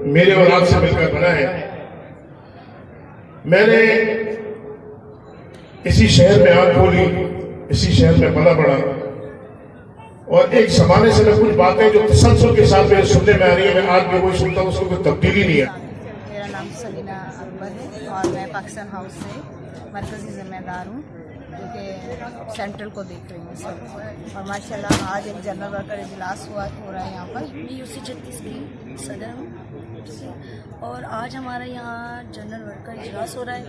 मेरे और आपसे मिलकर बना है। मैंने इसी शहर में आंख खोली, इसी शहर में पला बढ़ा, और एक जमाने से मैं कुछ बातें जो तसलसल के साथ मेरे सुनने में आ रही है, मैं आज भी वही सुनता हूँ, उसको कोई तब्दीली नहीं है। मेरा नाम सलीना अकबर है और मैं पाकिस्तान हाउस से मरकजी जिम्मेदार हूँ, जो कि सेंट्रल को देख रही हूँ सब। और माशाल्लाह आज एक जनरल वर्कर इजलास हो रहा है यहाँ पर। मैं यूसी 36 की सदर हूँ, ठीक है। और आज हमारा यहाँ जनरल वर्कर इजलास हो रहा है।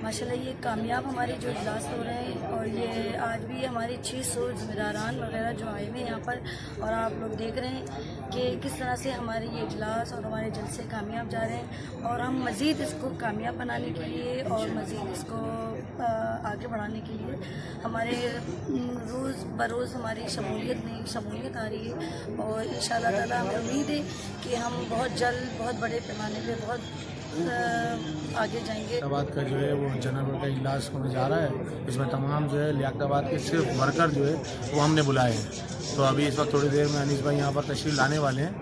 माशाल्लाह ये कामयाब हमारे जो इजलास हो रहे हैं, और ये आज भी हमारे 600 ज़िम्मेदारान वगैरह जो आए हुए हैं यहाँ पर, और आप लोग देख रहे हैं कि किस तरह से हमारे ये इजलास और हमारे जलसे कामयाब जा रहे हैं। और हम मज़ीद इसको कामयाब बनाने के लिए और मज़ीद इसको आगे बढ़ाने के लिए हमारे रोज़ बरोज़ हमारी शमूलियत आ रही है। और इंशाअल्लाह ताला हमें उम्मीद है कि हम बहुत जल्द बहुत बड़े पैमाने पे बहुत आगे जाएंगे। लियाकताबाद का जो है वो जनरल वर्कर इजलास होने जा रहा है। इसमें तमाम जो है लियाकताबाद के सिर्फ वर्कर जो है वो हमने बुलाए हैं। तो अभी इस वक्त थोड़ी देर में अनीस भाई यहाँ पर तशरीफ लाने वाले हैं,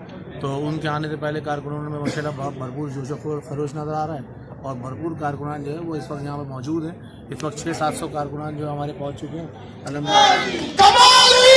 तो उनके आने से पहले कारकुनों में माशाल्लाह भरपूर जोश खरोश नज़र आ रहा है, और भरपूर कारकुनान जो है वो इस वक्त यहाँ पर मौजूद हैं। इस वक्त 600-700 कारकुनान जो हमारे पहुँच चुके हैं। तमाम कारकुनान